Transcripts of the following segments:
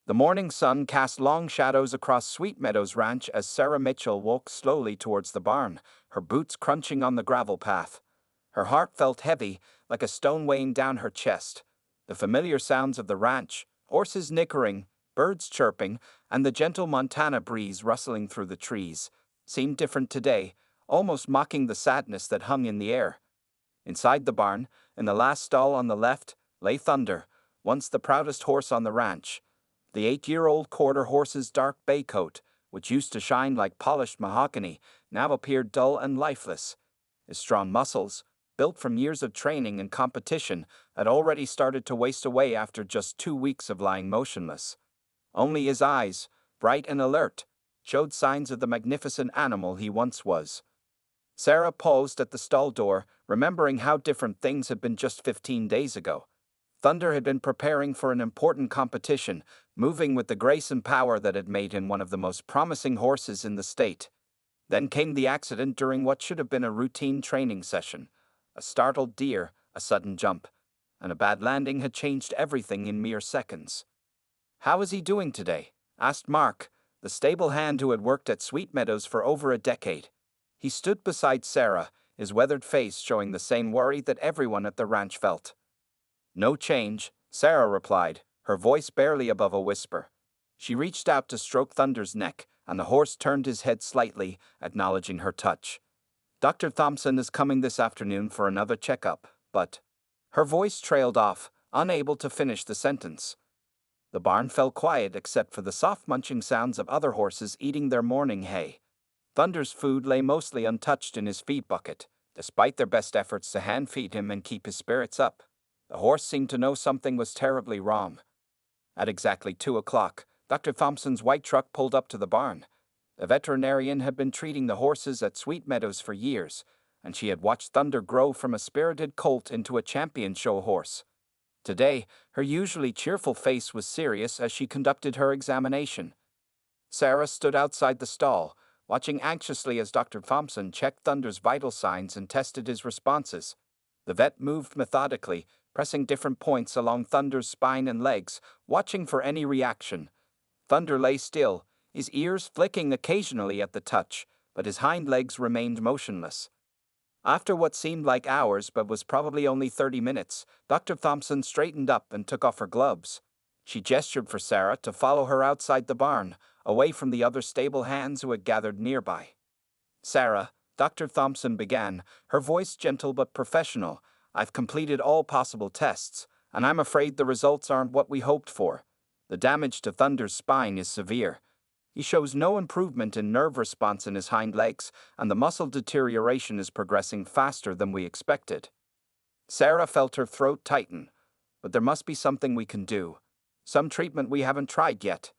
The morning sun cast long shadows across Sweet Meadows Ranch as Sarah Mitchell walked slowly towards the barn, her boots crunching on the gravel path. Her heart felt heavy, like a stone weighing down her chest. The familiar sounds of the ranch, horses nickering, birds chirping, and the gentle Montana breeze rustling through the trees, seemed different today, almost mocking the sadness that hung in the air. Inside the barn, in the last stall on the left, lay Thunder, once the proudest horse on the ranch. The 8-year-old quarter horse's dark bay coat, which used to shine like polished mahogany, now appeared dull and lifeless. His strong muscles, built from years of training and competition, had already started to waste away after just 2 weeks of lying motionless. Only his eyes, bright and alert, showed signs of the magnificent animal he once was. Sarah paused at the stall door, remembering how different things had been just 15 days ago. Thunder had been preparing for an important competition, moving with the grace and power that had made him one of the most promising horses in the state. Then came the accident during what should have been a routine training session. A startled deer, a sudden jump, and a bad landing had changed everything in mere seconds. "How is he doing today?" asked Mark, the stable hand who had worked at Sweet Meadows for over a decade. He stood beside Sarah, his weathered face showing the same worry that everyone at the ranch felt. "No change," Sarah replied, her voice barely above a whisper. She reached out to stroke Thunder's neck, and the horse turned his head slightly, acknowledging her touch. "Dr. Thompson is coming this afternoon for another checkup, but—" Her voice trailed off, unable to finish the sentence. The barn fell quiet except for the soft munching sounds of other horses eating their morning hay. Thunder's food lay mostly untouched in his feed bucket, despite their best efforts to hand-feed him and keep his spirits up. The horse seemed to know something was terribly wrong. At exactly 2 o'clock, Dr. Thompson's white truck pulled up to the barn. The veterinarian had been treating the horses at Sweet Meadows for years, and she had watched Thunder grow from a spirited colt into a champion show horse. Today, her usually cheerful face was serious as she conducted her examination. Sarah stood outside the stall, watching anxiously as Dr. Thompson checked Thunder's vital signs and tested his responses. The vet moved methodically, pressing different points along Thunder's spine and legs, watching for any reaction. Thunder lay still, his ears flicking occasionally at the touch, but his hind legs remained motionless. After what seemed like hours but was probably only 30 minutes, Dr. Thompson straightened up and took off her gloves. She gestured for Sarah to follow her outside the barn, away from the other stable hands who had gathered nearby. "Sarah," Dr. Thompson began, her voice gentle but professional, "I've completed all possible tests, and I'm afraid the results aren't what we hoped for. The damage to Thunder's spine is severe. He shows no improvement in nerve response in his hind legs, and the muscle deterioration is progressing faster than we expected." Sarah felt her throat tighten. "But there must be something we can do. Some treatment we haven't tried yet."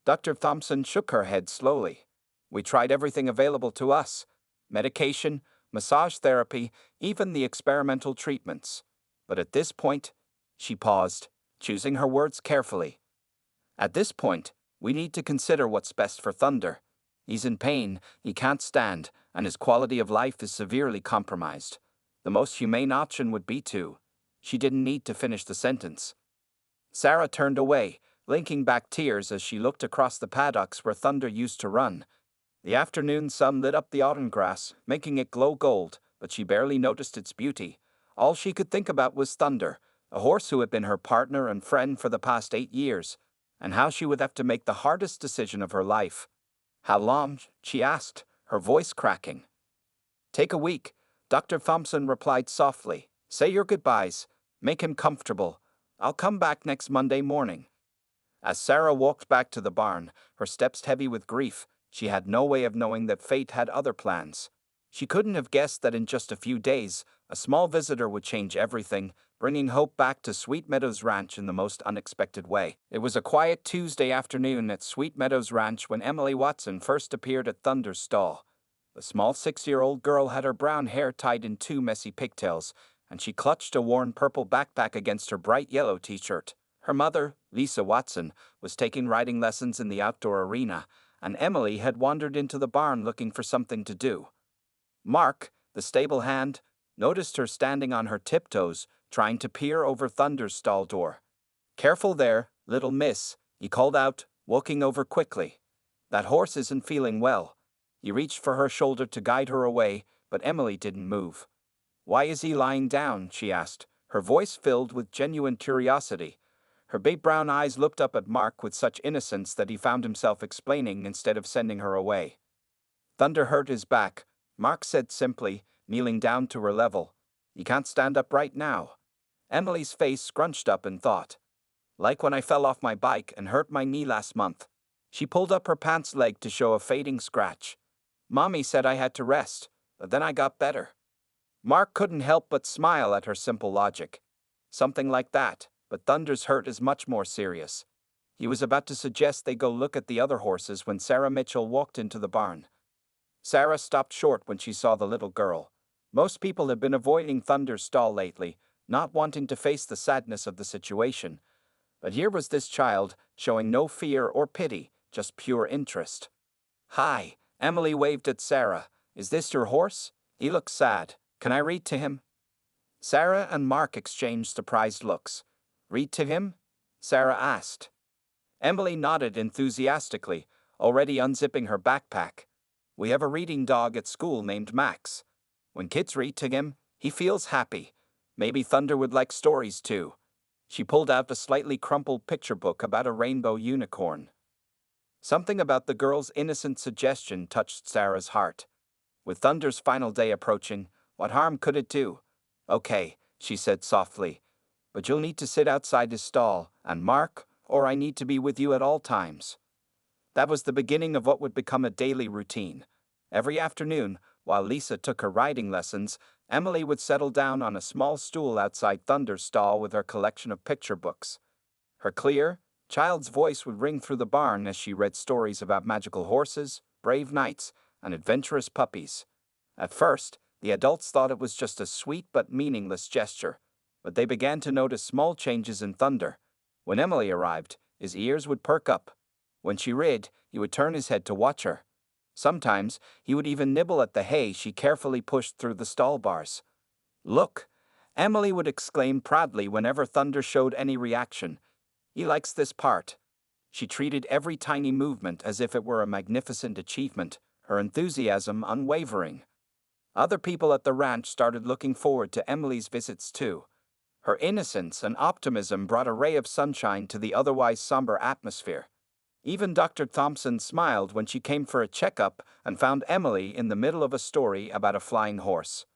Dr. Thompson shook her head slowly. "We tried everything available to us. Medication, massage therapy, even the experimental treatments. But at this point," she paused, choosing her words carefully. "At this point, we need to consider what's best for Thunder. He's in pain, he can't stand, and his quality of life is severely compromised. The most humane option would be to—" She didn't need to finish the sentence. Sarah turned away, blinking back tears as she looked across the paddocks where Thunder used to run. The afternoon sun lit up the autumn grass, making it glow gold, but she barely noticed its beauty. All she could think about was Thunder, a horse who had been her partner and friend for the past 8 years, and how she would have to make the hardest decision of her life. "How long?" she asked, her voice cracking. "Take a week," Dr. Thompson replied softly. "Say your goodbyes. Make him comfortable. I'll come back next Monday morning." As Sarah walked back to the barn, her steps heavy with grief, she had no way of knowing that fate had other plans. She couldn't have guessed that in just a few days, a small visitor would change everything, bringing hope back to Sweet Meadows Ranch in the most unexpected way. It was a quiet Tuesday afternoon at Sweet Meadows Ranch when Emily Watson first appeared at Thunder's stall. The small 6-year-old girl had her brown hair tied in 2 messy pigtails, and she clutched a worn purple backpack against her bright yellow t-shirt. Her mother, Lisa Watson, was taking riding lessons in the outdoor arena, and Emily had wandered into the barn looking for something to do. Mark, the stable hand, noticed her standing on her tiptoes, trying to peer over Thunder's stall door. "Careful there, little miss," he called out, walking over quickly. That horse isn't feeling well. He reached for her shoulder to guide her away, but Emily didn't move. Why is he lying down? She asked, her voice filled with genuine curiosity. Her big brown eyes looked up at Mark with such innocence that he found himself explaining instead of sending her away. Thunder hurt his back, Mark said simply, kneeling down to her level. He can't stand up right now. Emily's face scrunched up in thought. Like when I fell off my bike and hurt my knee last month. She pulled up her pants leg to show a fading scratch. Mommy said I had to rest, but then I got better. Mark couldn't help but smile at her simple logic. Something like that, but Thunder's hurt is much more serious. He was about to suggest they go look at the other horses when Sarah Mitchell walked into the barn. Sarah stopped short when she saw the little girl. Most people had been avoiding Thunder's stall lately, not wanting to face the sadness of the situation. But here was this child, showing no fear or pity, just pure interest. Hi, Emily waved at Sarah. Is this your horse? He looks sad. Can I read to him? Sarah and Mark exchanged surprised looks. Read to him? Sarah asked. Emily nodded enthusiastically, already unzipping her backpack. We have a reading dog at school named Max. When kids read to him, he feels happy. Maybe Thunder would like stories too. She pulled out a slightly crumpled picture book about a rainbow unicorn. Something about the girl's innocent suggestion touched Sarah's heart. With Thunder's final day approaching, what harm could it do? Okay, she said softly, but you'll need to sit outside his stall, and Mark, or I need to be with you at all times. That was the beginning of what would become a daily routine. Every afternoon, while Lisa took her riding lessons, Emily would settle down on a small stool outside Thunder's stall with her collection of picture books. Her clear, child's voice would ring through the barn as she read stories about magical horses, brave knights, and adventurous puppies. At first, the adults thought it was just a sweet but meaningless gesture, but they began to notice small changes in Thunder. When Emily arrived, his ears would perk up. When she read, he would turn his head to watch her. Sometimes, he would even nibble at the hay she carefully pushed through the stall bars. Look, Emily would exclaim proudly whenever Thunder showed any reaction. He likes this part. She treated every tiny movement as if it were a magnificent achievement, her enthusiasm unwavering. Other people at the ranch started looking forward to Emily's visits too. Her innocence and optimism brought a ray of sunshine to the otherwise somber atmosphere. Even Dr. Thompson smiled when she came for a checkup and found Emily in the middle of a story about a flying horse.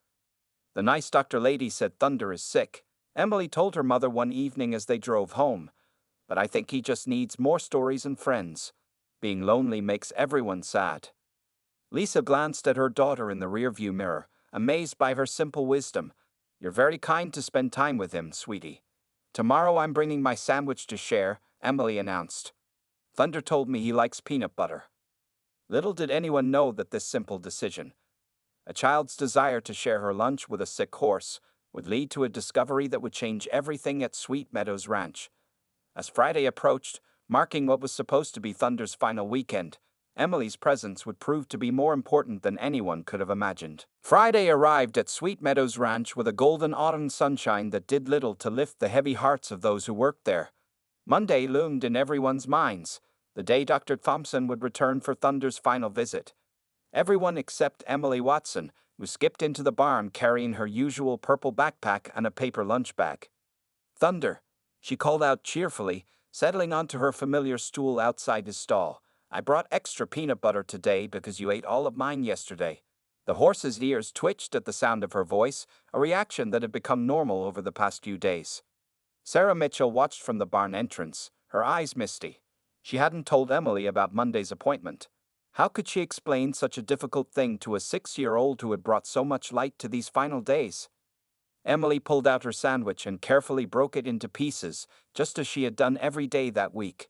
The nice doctor lady said Thunder is sick. Emily told her mother one evening as they drove home. But I think he just needs more stories and friends. Being lonely makes everyone sad. Lisa glanced at her daughter in the rearview mirror, amazed by her simple wisdom. You're very kind to spend time with him, sweetie. Tomorrow I'm bringing my sandwich to share, Emily announced. Thunder told me he likes peanut butter. Little did anyone know that this simple decision, a child's desire to share her lunch with a sick horse, would lead to a discovery that would change everything at Sweet Meadows Ranch. As Friday approached, marking what was supposed to be Thunder's final weekend, Emily's presence would prove to be more important than anyone could have imagined. Friday arrived at Sweet Meadows Ranch with a golden autumn sunshine that did little to lift the heavy hearts of those who worked there. Monday loomed in everyone's minds, the day Dr. Thompson would return for Thunder's final visit. Everyone except Emily Watson, who skipped into the barn carrying her usual purple backpack and a paper lunch bag. Thunder, she called out cheerfully, settling onto her familiar stool outside his stall. I brought extra peanut butter today because you ate all of mine yesterday. The horse's ears twitched at the sound of her voice, a reaction that had become normal over the past few days. Sarah Mitchell watched from the barn entrance, her eyes misty. She hadn't told Emily about Monday's appointment. How could she explain such a difficult thing to a 6-year-old who had brought so much light to these final days? Emily pulled out her sandwich and carefully broke it into pieces, just as she had done every day that week.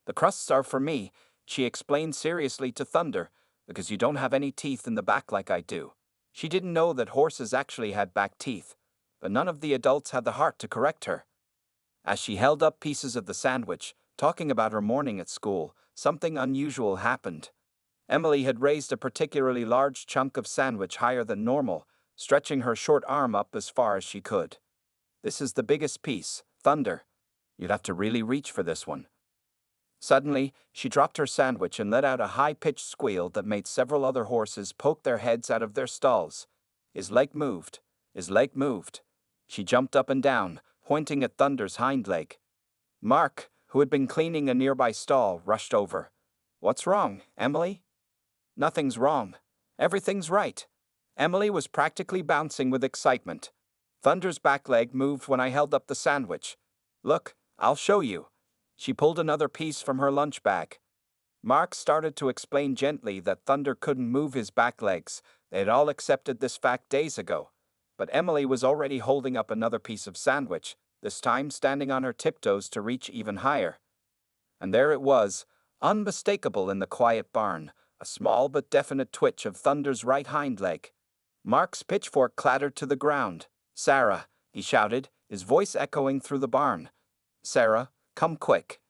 The crusts are for me, she explained seriously to Thunder, because you don't have any teeth in the back like I do. She didn't know that horses actually had back teeth, but none of the adults had the heart to correct her. As she held up pieces of the sandwich, talking about her morning at school, something unusual happened. Emily had raised a particularly large chunk of sandwich higher than normal, stretching her short arm up as far as she could. This is the biggest piece, Thunder. You'd have to really reach for this one. Suddenly, she dropped her sandwich and let out a high-pitched squeal that made several other horses poke their heads out of their stalls. His leg moved. His leg moved. She jumped up and down, pointing at Thunder's hind leg. Mark, who had been cleaning a nearby stall, rushed over. "What's wrong, Emily?" "Nothing's wrong. Everything's right." Emily was practically bouncing with excitement. Thunder's back leg moved when I held up the sandwich. "Look, I'll show you." She pulled another piece from her lunch bag. Mark started to explain gently that Thunder couldn't move his back legs. They had all accepted this fact days ago. But Emily was already holding up another piece of sandwich, this time standing on her tiptoes to reach even higher. And there it was, unmistakable in the quiet barn, a small but definite twitch of Thunder's right hind leg. Mark's pitchfork clattered to the ground. "Sarah," he shouted, his voice echoing through the barn. "Sarah, come quick."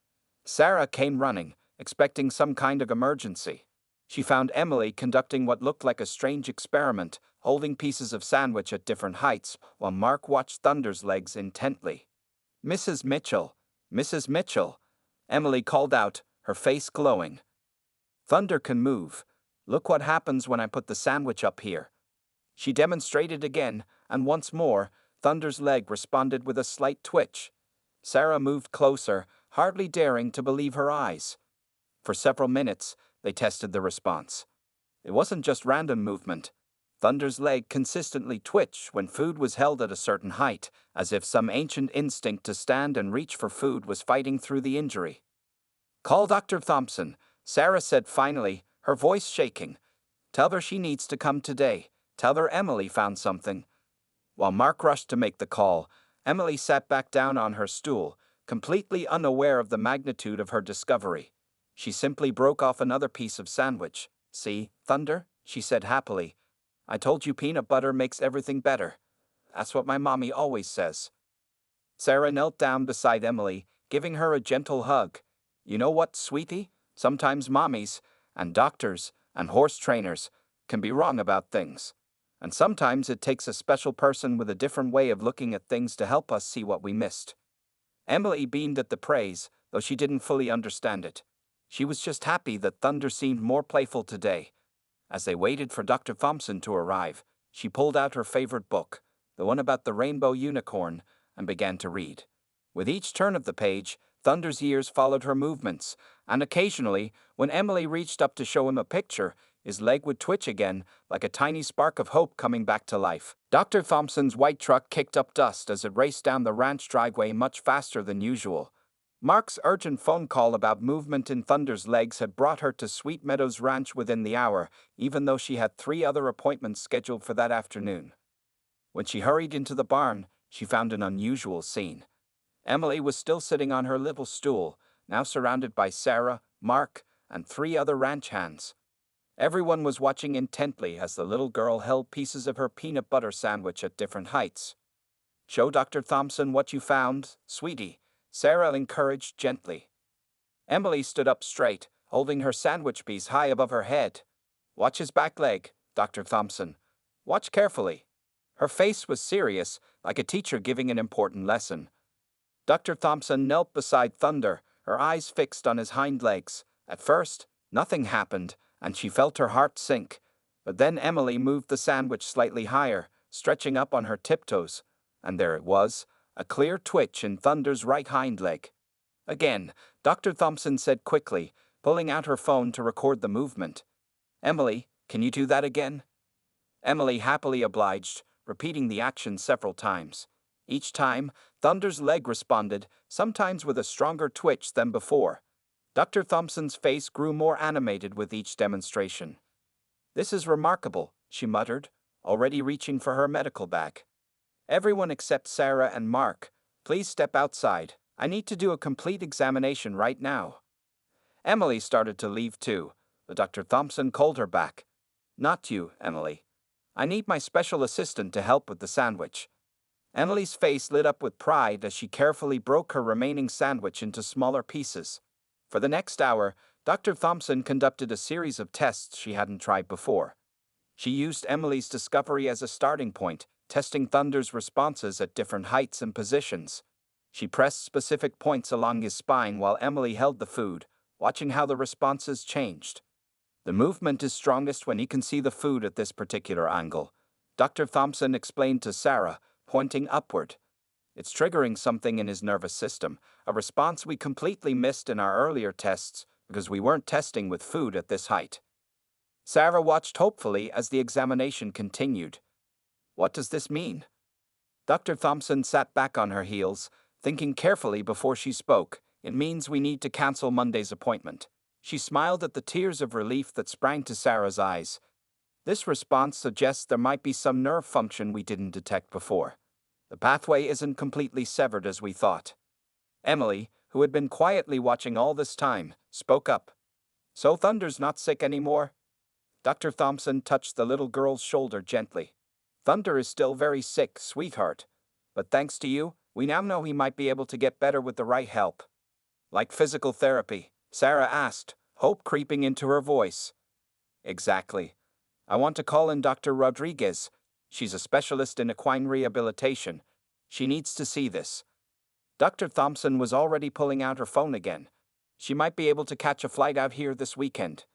Sarah came running, expecting some kind of emergency. She found Emily conducting what looked like a strange experiment, holding pieces of sandwich at different heights, while Mark watched Thunder's legs intently. "Mrs. Mitchell, Mrs. Mitchell," Emily called out, her face glowing. "Thunder can move. Look what happens when I put the sandwich up here." She demonstrated again, and once more, Thunder's leg responded with a slight twitch. Sarah moved closer, hardly daring to believe her eyes. For several minutes, they tested the response. It wasn't just random movement. Thunder's leg consistently twitched when food was held at a certain height, as if some ancient instinct to stand and reach for food was fighting through the injury. "Call Dr. Thompson," Sarah said finally, her voice shaking. "Tell her she needs to come today. Tell her Emily found something." While Mark rushed to make the call, Emily sat back down on her stool, completely unaware of the magnitude of her discovery. She simply broke off another piece of sandwich. "See, Thunder," she said happily. "I told you peanut butter makes everything better. That's what my mommy always says." Sarah knelt down beside Emily, giving her a gentle hug. "You know what, sweetie? Sometimes mommies, and doctors, and horse trainers, can be wrong about things. And sometimes it takes a special person with a different way of looking at things to help us see what we missed." Emily beamed at the praise, though she didn't fully understand it. She was just happy that Thunder seemed more playful today. As they waited for Dr. Thompson to arrive, she pulled out her favorite book, the one about the rainbow unicorn, and began to read. With each turn of the page, Thunder's ears followed her movements, and occasionally, when Emily reached up to show him a picture, his leg would twitch again, like a tiny spark of hope coming back to life. Dr. Thompson's white truck kicked up dust as it raced down the ranch driveway much faster than usual. Mark's urgent phone call about movement in Thunder's legs had brought her to Sweet Meadows Ranch within the hour, even though she had 3 other appointments scheduled for that afternoon. When she hurried into the barn, she found an unusual scene. Emily was still sitting on her little stool, now surrounded by Sarah, Mark, and 3 other ranch hands. Everyone was watching intently as the little girl held pieces of her peanut butter sandwich at different heights. "Show Dr. Thompson what you found, sweetie," Sarah encouraged gently. Emily stood up straight, holding her sandwich piece high above her head. "Watch his back leg, Dr. Thompson. Watch carefully." Her face was serious, like a teacher giving an important lesson. Dr. Thompson knelt beside Thunder, her eyes fixed on his hind legs. At first, nothing happened, and she felt her heart sink. But then Emily moved the sandwich slightly higher, stretching up on her tiptoes. And there it was, a clear twitch in Thunder's right hind leg. Again, Dr. Thompson said quickly, pulling out her phone to record the movement. "Emily, can you do that again?" Emily happily obliged, repeating the action several times. Each time, Thunder's leg responded, sometimes with a stronger twitch than before. Dr. Thompson's face grew more animated with each demonstration. "This is remarkable," she muttered, already reaching for her medical bag. "Everyone except Sarah and Mark, please step outside. I need to do a complete examination right now." Emily started to leave too, but Dr. Thompson called her back. "Not you, Emily. I need my special assistant to help with the sandwich." Emily's face lit up with pride as she carefully broke her remaining sandwich into smaller pieces. For the next hour, Dr. Thompson conducted a series of tests she hadn't tried before. She used Emily's discovery as a starting point, testing Thunder's responses at different heights and positions. She pressed specific points along his spine while Emily held the food, watching how the responses changed. The movement is strongest when he can see the food at this particular angle, Dr. Thompson explained to Sarah, pointing upward. It's triggering something in his nervous system, a response we completely missed in our earlier tests because we weren't testing with food at this height. Sarah watched hopefully as the examination continued. What does this mean? Dr. Thompson sat back on her heels, thinking carefully before she spoke. It means we need to cancel Monday's appointment. She smiled at the tears of relief that sprang to Sarah's eyes. This response suggests there might be some nerve function we didn't detect before. The pathway isn't completely severed as we thought. Emily, who had been quietly watching all this time, spoke up. So Thunder's not sick anymore? Dr. Thompson touched the little girl's shoulder gently. Thunder is still very sick, sweetheart. But thanks to you, we now know he might be able to get better with the right help. Like physical therapy? Sarah asked, hope creeping into her voice. Exactly. I want to call in Dr. Rodriguez. She's a specialist in equine rehabilitation. She needs to see this. Dr. Thompson was already pulling out her phone again. She might be able to catch a flight out here this weekend.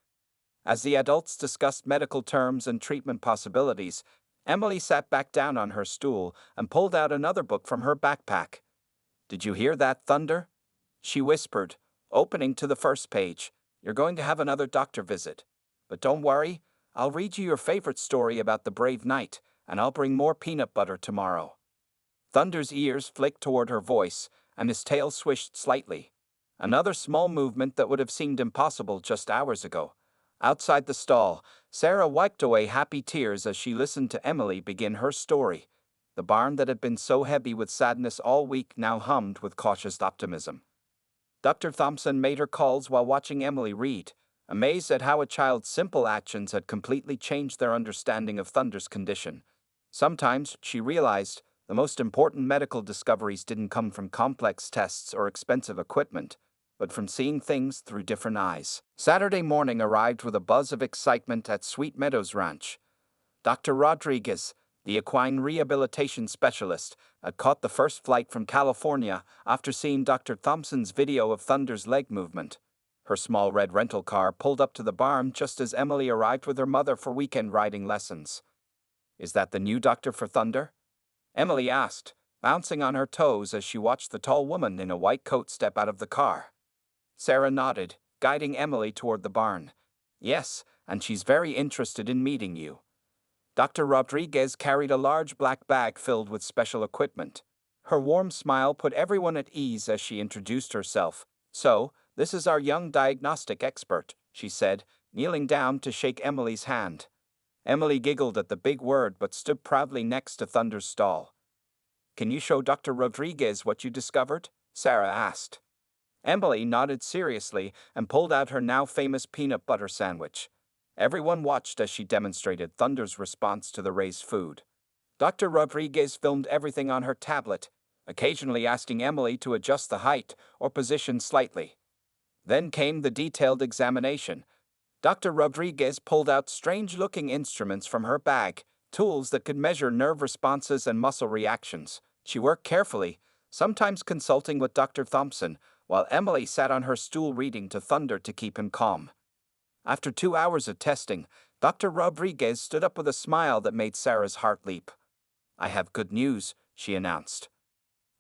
As the adults discussed medical terms and treatment possibilities, Emily sat back down on her stool and pulled out another book from her backpack. Did you hear that, Thunder? She whispered, opening to the first page. You're going to have another doctor visit. But don't worry, I'll read you your favorite story about the brave knight, and I'll bring more peanut butter tomorrow. Thunder's ears flicked toward her voice, and his tail swished slightly. Another small movement that would have seemed impossible just hours ago. Outside the stall, Sarah wiped away happy tears as she listened to Emily begin her story. The barn that had been so heavy with sadness all week now hummed with cautious optimism. Dr. Thompson made her calls while watching Emily read, amazed at how a child's simple actions had completely changed their understanding of Thunder's condition. Sometimes, she realized, the most important medical discoveries didn't come from complex tests or expensive equipment, but from seeing things through different eyes. Saturday morning arrived with a buzz of excitement at Sweet Meadows Ranch. Dr. Rodriguez, the equine rehabilitation specialist, had caught the first flight from California after seeing Dr. Thompson's video of Thunder's leg movement. Her small red rental car pulled up to the barn just as Emily arrived with her mother for weekend riding lessons. Is that the new doctor for Thunder? Emily asked, bouncing on her toes as she watched the tall woman in a white coat step out of the car. Sarah nodded, guiding Emily toward the barn. Yes, and she's very interested in meeting you. Dr. Rodriguez carried a large black bag filled with special equipment. Her warm smile put everyone at ease as she introduced herself. So, this is our young diagnostic expert, she said, kneeling down to shake Emily's hand. Emily giggled at the big word but stood proudly next to Thunder's stall. Can you show Dr. Rodriguez what you discovered? Sarah asked. Emily nodded seriously and pulled out her now famous peanut butter sandwich. Everyone watched as she demonstrated Thunder's response to the raised food. Dr. Rodriguez filmed everything on her tablet, occasionally asking Emily to adjust the height or position slightly. Then came the detailed examination. Dr. Rodriguez pulled out strange-looking instruments from her bag, tools that could measure nerve responses and muscle reactions. She worked carefully, sometimes consulting with Dr. Thompson, while Emily sat on her stool reading to Thunder to keep him calm. After 2 hours of testing, Dr. Rodriguez stood up with a smile that made Sarah's heart leap. I have good news, she announced.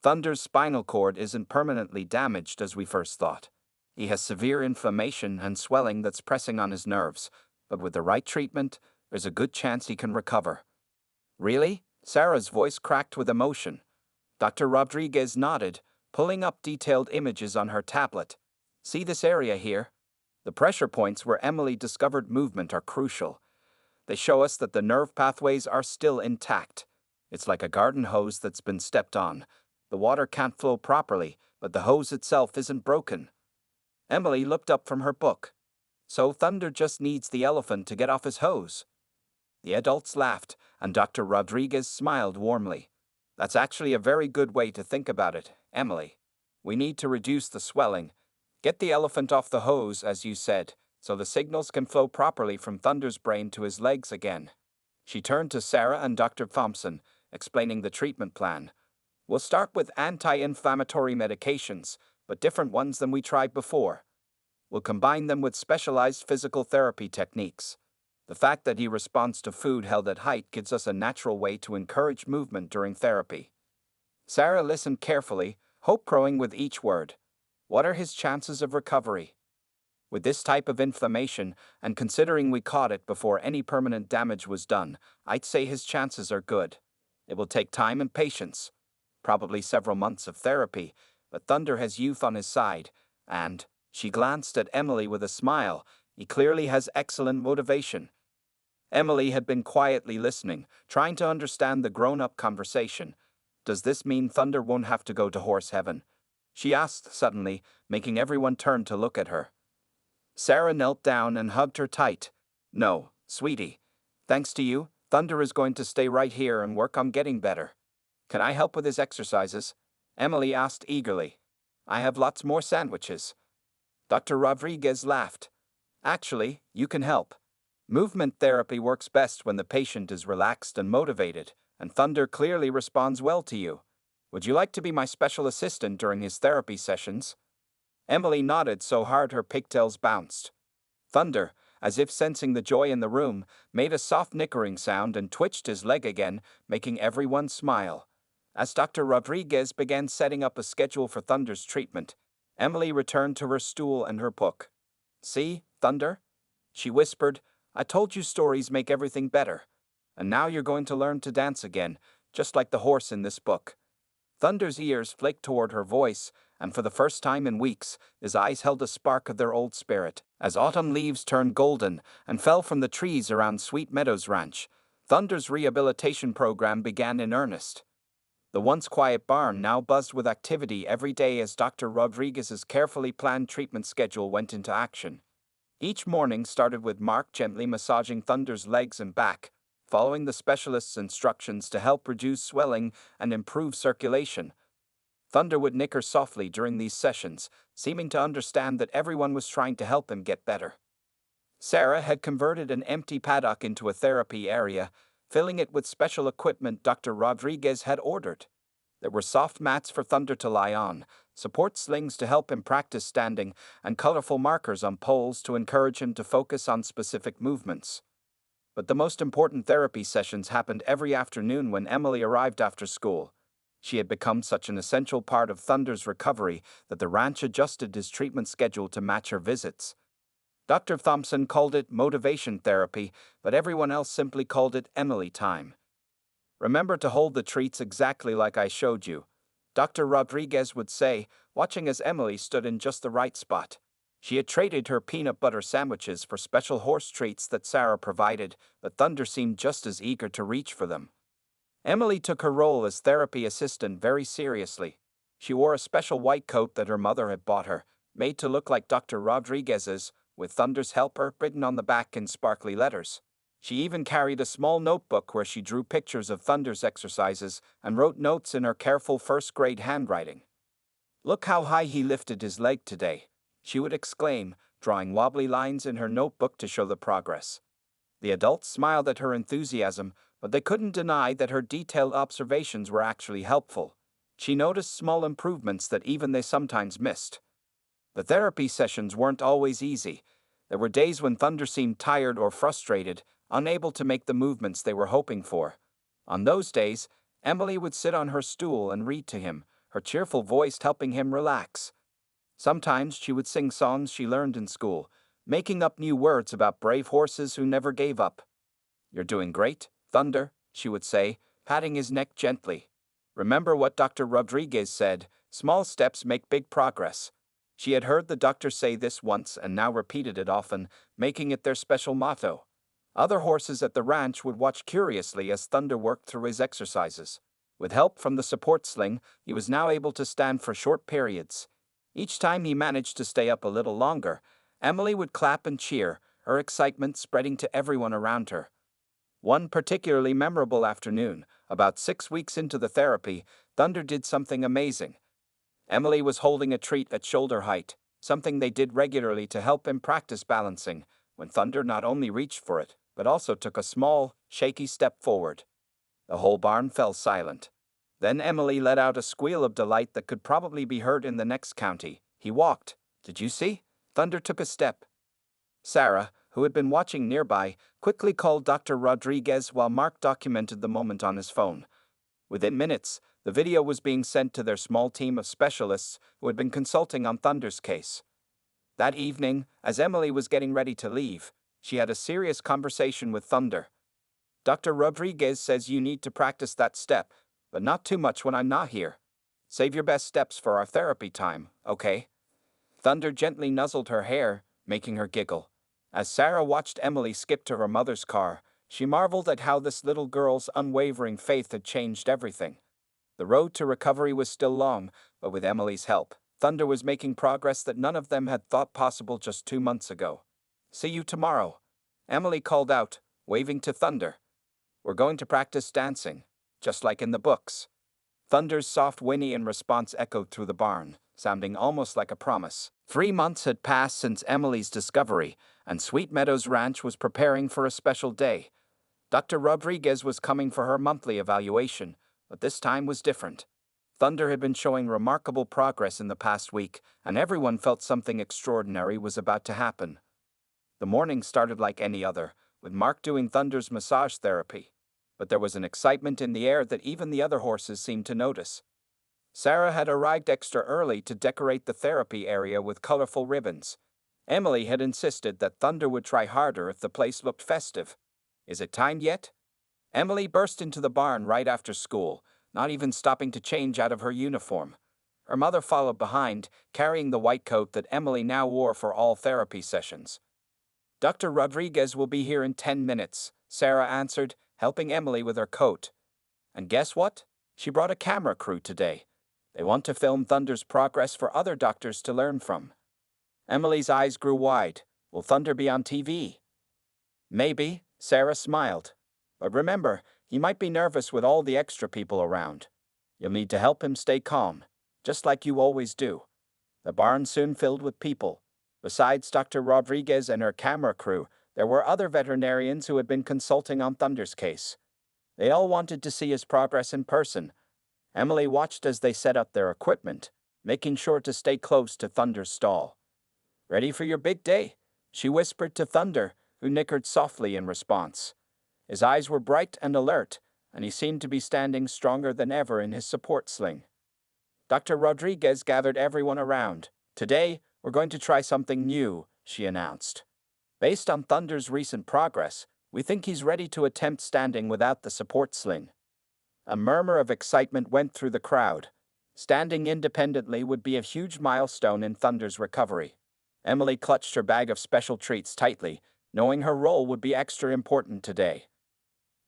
Thunder's spinal cord isn't permanently damaged as we first thought. He has severe inflammation and swelling that's pressing on his nerves, but with the right treatment, there's a good chance he can recover. Really? Sarah's voice cracked with emotion. Dr. Rodriguez nodded, pulling up detailed images on her tablet. See this area here? The pressure points where Emily discovered movement are crucial. They show us that the nerve pathways are still intact. It's like a garden hose that's been stepped on. The water can't flow properly, but the hose itself isn't broken. Emily looked up from her book. So Thunder just needs the elephant to get off his hose. The adults laughed, and Dr. Rodriguez smiled warmly. That's actually a very good way to think about it, Emily. We need to reduce the swelling. Get the elephant off the hose, as you said, so the signals can flow properly from Thunder's brain to his legs again. She turned to Sarah and Dr. Thompson, explaining the treatment plan. We'll start with anti-inflammatory medications, but different ones than we tried before. we'll combine them with specialized physical therapy techniques. The fact that he responds to food held at height gives us a natural way to encourage movement during therapy. Sarah listened carefully, hope growing with each word. What are his chances of recovery? With this type of inflammation, and considering we caught it before any permanent damage was done, I'd say his chances are good. It will take time and patience, probably several months of therapy, but Thunder has youth on his side, and, she glanced at Emily with a smile, he clearly has excellent motivation. Emily had been quietly listening, trying to understand the grown-up conversation. Does this mean Thunder won't have to go to horse heaven? She asked suddenly, making everyone turn to look at her. Sarah knelt down and hugged her tight. No, sweetie. Thanks to you, Thunder is going to stay right here and work on getting better. Can I help with his exercises? Emily asked eagerly. I have lots more sandwiches. Dr. Rodriguez laughed. Actually, you can help. Movement therapy works best when the patient is relaxed and motivated, and Thunder clearly responds well to you. Would you like to be my special assistant during his therapy sessions? Emily nodded so hard her pigtails bounced. Thunder, as if sensing the joy in the room, made a soft nickering sound and twitched his leg again, making everyone smile. As Dr. Rodriguez began setting up a schedule for Thunder's treatment, Emily returned to her stool and her book. See, Thunder? She whispered, I told you stories make everything better. And now you're going to learn to dance again, just like the horse in this book. Thunder's ears flicked toward her voice, and for the first time in weeks, his eyes held a spark of their old spirit. As autumn leaves turned golden and fell from the trees around Sweet Meadows Ranch, Thunder's rehabilitation program began in earnest. The once quiet barn now buzzed with activity every day as Dr. Rodriguez's carefully planned treatment schedule went into action. Each morning started with Mark gently massaging Thunder's legs and back, following the specialist's instructions to help reduce swelling and improve circulation. Thunder would nicker softly during these sessions, seeming to understand that everyone was trying to help him get better. Sarah had converted an empty paddock into a therapy area, filling it with special equipment Dr. Rodriguez had ordered. There were soft mats for Thunder to lie on, support slings to help him practice standing, and colorful markers on poles to encourage him to focus on specific movements. But the most important therapy sessions happened every afternoon when Emily arrived after school. She had become such an essential part of Thunder's recovery that the ranch adjusted his treatment schedule to match her visits. Dr. Thompson called it motivation therapy, but everyone else simply called it Emily time. Remember to hold the treats exactly like I showed you, Dr. Rodriguez would say, watching as Emily stood in just the right spot. She had traded her peanut butter sandwiches for special horse treats that Sarah provided, but Thunder seemed just as eager to reach for them. Emily took her role as therapy assistant very seriously. She wore a special white coat that her mother had bought her, made to look like Dr. Rodriguez's, with Thunder's helper written on the back in sparkly letters. She even carried a small notebook where she drew pictures of Thunder's exercises and wrote notes in her careful first-grade handwriting. Look how high he lifted his leg today, she would exclaim, drawing wobbly lines in her notebook to show the progress. The adults smiled at her enthusiasm, but they couldn't deny that her detailed observations were actually helpful. She noticed small improvements that even they sometimes missed. The therapy sessions weren't always easy. There were days when Thunder seemed tired or frustrated, unable to make the movements they were hoping for. On those days, Emily would sit on her stool and read to him, her cheerful voice helping him relax. Sometimes she would sing songs she learned in school, making up new words about brave horses who never gave up. You're doing great, Thunder, she would say, patting his neck gently. Remember what Dr. Rodriguez said, small steps make big progress. She had heard the doctor say this once and now repeated it often, making it their special motto. Other horses at the ranch would watch curiously as Thunder worked through his exercises. With help from the support sling, he was now able to stand for short periods. Each time he managed to stay up a little longer, Emily would clap and cheer, her excitement spreading to everyone around her. One particularly memorable afternoon, about 6 weeks into the therapy, Thunder did something amazing. Emily was holding a treat at shoulder height, something they did regularly to help him practice balancing, when Thunder not only reached for it, but also took a small, shaky step forward. The whole barn fell silent. Then Emily let out a squeal of delight that could probably be heard in the next county. He walked. Did you see? Thunder took a step. Sarah, who had been watching nearby, quickly called Dr. Rodriguez while Mark documented the moment on his phone. Within minutes, the video was being sent to their small team of specialists who had been consulting on Thunder's case. That evening, as Emily was getting ready to leave, she had a serious conversation with Thunder. Dr. Rodriguez says you need to practice that step, but not too much when I'm not here. Save your best steps for our therapy time, okay? Thunder gently nuzzled her hair, making her giggle. As Sarah watched Emily skip to her mother's car, she marveled at how this little girl's unwavering faith had changed everything. The road to recovery was still long, but with Emily's help, Thunder was making progress that none of them had thought possible just 2 months ago. See you tomorrow, Emily called out, waving to Thunder. We're going to practice dancing, just like in the books. Thunder's soft whinny in response echoed through the barn, sounding almost like a promise. 3 months had passed since Emily's discovery, and Sweet Meadows Ranch was preparing for a special day. Dr. Rodriguez was coming for her monthly evaluation, but this time was different. Thunder had been showing remarkable progress in the past week, and everyone felt something extraordinary was about to happen. The morning started like any other, with Mark doing Thunder's massage therapy, but there was an excitement in the air that even the other horses seemed to notice. Sarah had arrived extra early to decorate the therapy area with colorful ribbons. Emily had insisted that Thunder would try harder if the place looked festive. Is it time yet? Emily burst into the barn right after school, not even stopping to change out of her uniform. Her mother followed behind, carrying the white coat that Emily now wore for all therapy sessions. Dr. Rodriguez will be here in 10 minutes, Sarah answered, helping Emily with her coat. And guess what? She brought a camera crew today. They want to film Thunder's progress for other doctors to learn from. Emily's eyes grew wide. Will Thunder be on TV? Maybe, Sarah smiled. But remember, he might be nervous with all the extra people around. You'll need to help him stay calm, just like you always do. The barn soon filled with people. Besides Dr. Rodriguez and her camera crew, there were other veterinarians who had been consulting on Thunder's case. They all wanted to see his progress in person. Emily watched as they set up their equipment, making sure to stay close to Thunder's stall. Ready for your big day? She whispered to Thunder, who nickered softly in response. His eyes were bright and alert, and he seemed to be standing stronger than ever in his support sling. Dr. Rodriguez gathered everyone around. Today, we're going to try something new, she announced. Based on Thunder's recent progress, we think he's ready to attempt standing without the support sling. A murmur of excitement went through the crowd. Standing independently would be a huge milestone in Thunder's recovery. Emily clutched her bag of special treats tightly, knowing her role would be extra important today.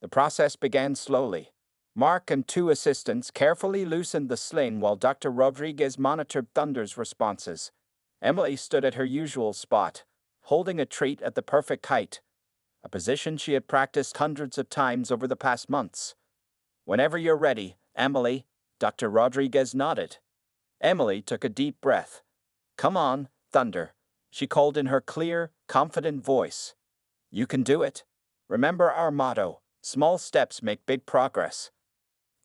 The process began slowly. Mark and 2 assistants carefully loosened the sling while Dr. Rodriguez monitored Thunder's responses. Emily stood at her usual spot, holding a treat at the perfect height, a position she had practiced hundreds of times over the past months. Whenever you're ready, Emily, Dr. Rodriguez nodded. Emily took a deep breath. Come on, Thunder, she called in her clear, confident voice. You can do it. Remember our motto, small steps make big progress.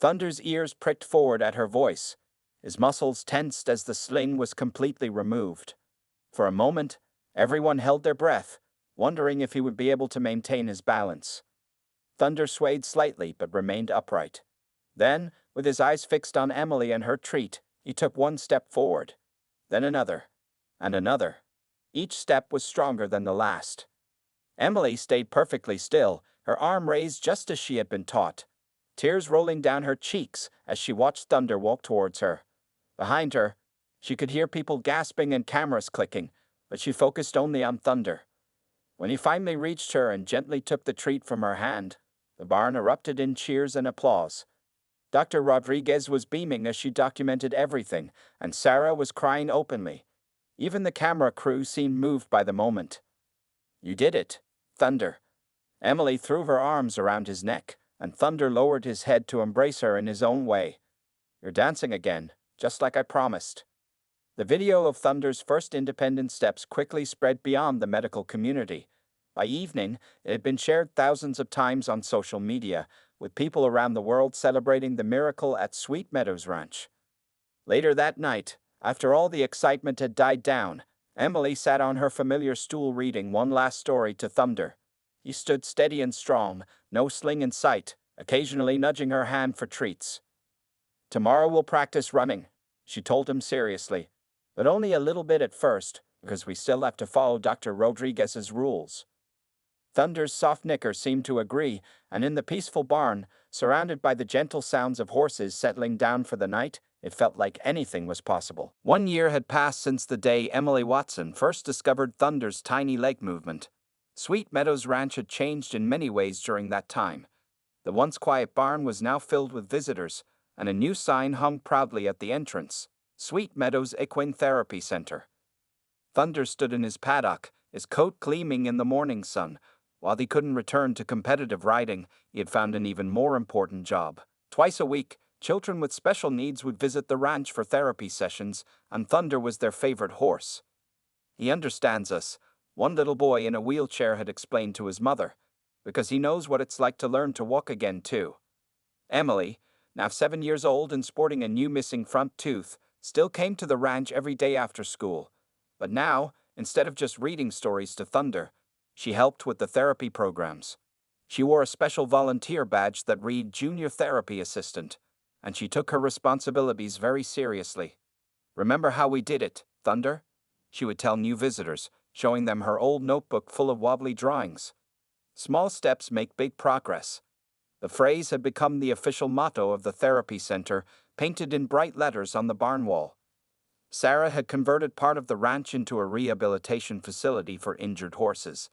Thunder's ears pricked forward at her voice. His muscles tensed as the sling was completely removed. For a moment, everyone held their breath, wondering if he would be able to maintain his balance. Thunder swayed slightly but remained upright. Then, with his eyes fixed on Emily and her treat, he took 1 step forward. Then another. And another. Each step was stronger than the last. Emily stayed perfectly still, her arm raised just as she had been taught, tears rolling down her cheeks as she watched Thunder walk towards her. Behind her, she could hear people gasping and cameras clicking, but she focused only on Thunder. When he finally reached her and gently took the treat from her hand, the barn erupted in cheers and applause. Dr. Rodriguez was beaming as she documented everything, and Sarah was crying openly. Even the camera crew seemed moved by the moment. You did it, Thunder. Emily threw her arms around his neck, and Thunder lowered his head to embrace her in his own way. You're dancing again, just like I promised. The video of Thunder's first independent steps quickly spread beyond the medical community. By evening, it had been shared thousands of times on social media, with people around the world celebrating the miracle at Sweet Meadows Ranch. Later that night, after all the excitement had died down, Emily sat on her familiar stool reading one last story to Thunder. He stood steady and strong, no sling in sight, occasionally nudging her hand for treats. "Tomorrow we'll practice running," she told him seriously. "But only a little bit at first, because we still have to follow Dr. Rodriguez's rules." Thunder's soft nicker seemed to agree, and in the peaceful barn, surrounded by the gentle sounds of horses settling down for the night, it felt like anything was possible. 1 year had passed since the day Emily Watson first discovered Thunder's tiny leg movement. Sweet Meadows Ranch had changed in many ways during that time. The once quiet barn was now filled with visitors, and a new sign hung proudly at the entrance: Sweet Meadows Equine Therapy Center. Thunder stood in his paddock, his coat gleaming in the morning sun. While he couldn't return to competitive riding, he had found an even more important job. Twice a week, children with special needs would visit the ranch for therapy sessions, and Thunder was their favorite horse. "He understands us," one little boy in a wheelchair had explained to his mother, "because he knows what it's like to learn to walk again, too." Emily, now 7 years old and sporting a new missing front tooth, still came to the ranch every day after school. But now, instead of just reading stories to Thunder, she helped with the therapy programs. She wore a special volunteer badge that read Junior Therapy Assistant, and she took her responsibilities very seriously. "Remember how we did it, Thunder?" she would tell new visitors, showing them her old notebook full of wobbly drawings. "Small steps make big progress." The phrase had become the official motto of the therapy center, painted in bright letters on the barn wall. Sarah had converted part of the ranch into a rehabilitation facility for injured horses.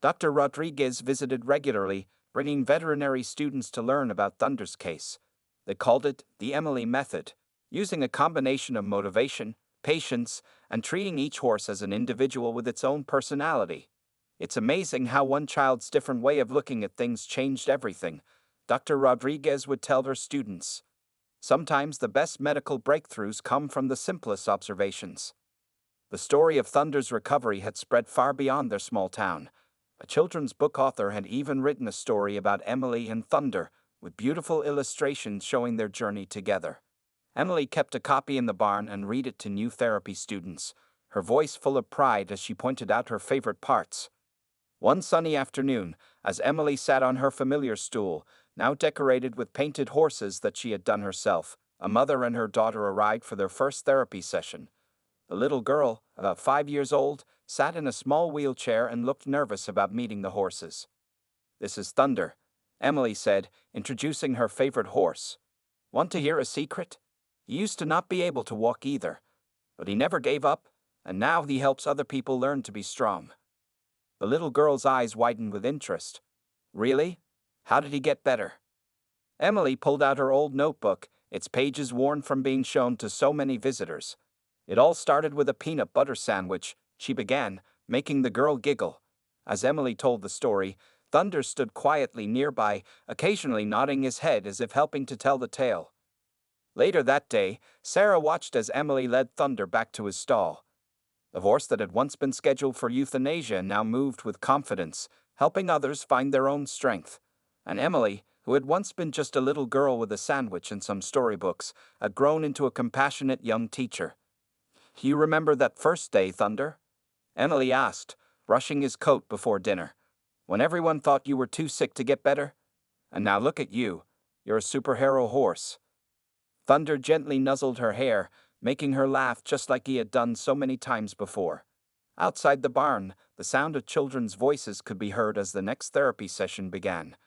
Dr. Rodriguez visited regularly, bringing veterinary students to learn about Thunder's case. They called it the Emily Method, using a combination of motivation, patience, and treating each horse as an individual with its own personality. "It's amazing how one child's different way of looking at things changed everything," Dr. Rodriguez would tell her students. "Sometimes the best medical breakthroughs come from the simplest observations." The story of Thunder's recovery had spread far beyond their small town. A children's book author had even written a story about Emily and Thunder, with beautiful illustrations showing their journey together. Emily kept a copy in the barn and read it to new therapy students, her voice full of pride as she pointed out her favorite parts. One sunny afternoon, as Emily sat on her familiar stool, now decorated with painted horses that she had done herself, a mother and her daughter arrived for their first therapy session. The little girl, about 5 years old, sat in a small wheelchair and looked nervous about meeting the horses. "This is Thunder," Emily said, introducing her favorite horse. "Want to hear a secret? He used to not be able to walk either, but he never gave up, and now he helps other people learn to be strong." The little girl's eyes widened with interest. "Really? How did he get better?" Emily pulled out her old notebook, its pages worn from being shown to so many visitors. "It all started with a peanut butter sandwich," she began, making the girl giggle. As Emily told the story, Thunder stood quietly nearby, occasionally nodding his head as if helping to tell the tale. Later that day, Sarah watched as Emily led Thunder back to his stall. The horse that had once been scheduled for euthanasia now moved with confidence, helping others find their own strength. And Emily, who had once been just a little girl with a sandwich and some storybooks, had grown into a compassionate young teacher. "Do you remember that first day, Thunder?" Emily asked, brushing his coat before dinner. "When everyone thought you were too sick to get better? And now look at you. You're a superhero horse." Thunder gently nuzzled her hair, making her laugh just like he had done so many times before. Outside the barn, the sound of children's voices could be heard as the next therapy session began.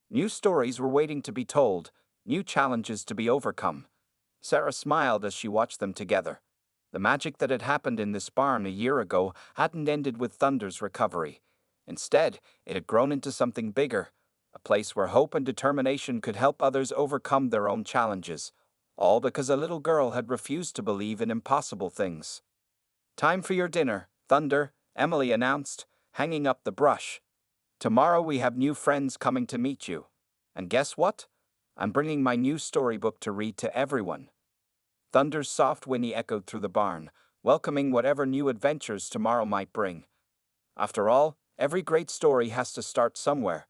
New stories were waiting to be told, new challenges to be overcome. Sarah smiled as she watched them together. The magic that had happened in this barn a year ago hadn't ended with Thunder's recovery. Instead, it had grown into something bigger, a place where hope and determination could help others overcome their own challenges, all because a little girl had refused to believe in impossible things. "Time for your dinner, Thunder," Emily announced, hanging up the brush. "Tomorrow we have new friends coming to meet you. And guess what? I'm bringing my new storybook to read to everyone." Thunder's soft whinny echoed through the barn, welcoming whatever new adventures tomorrow might bring. After all, every great story has to start somewhere.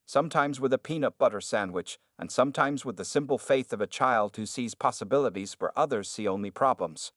Sometimes with a peanut butter sandwich, and sometimes with the simple faith of a child who sees possibilities where others see only problems.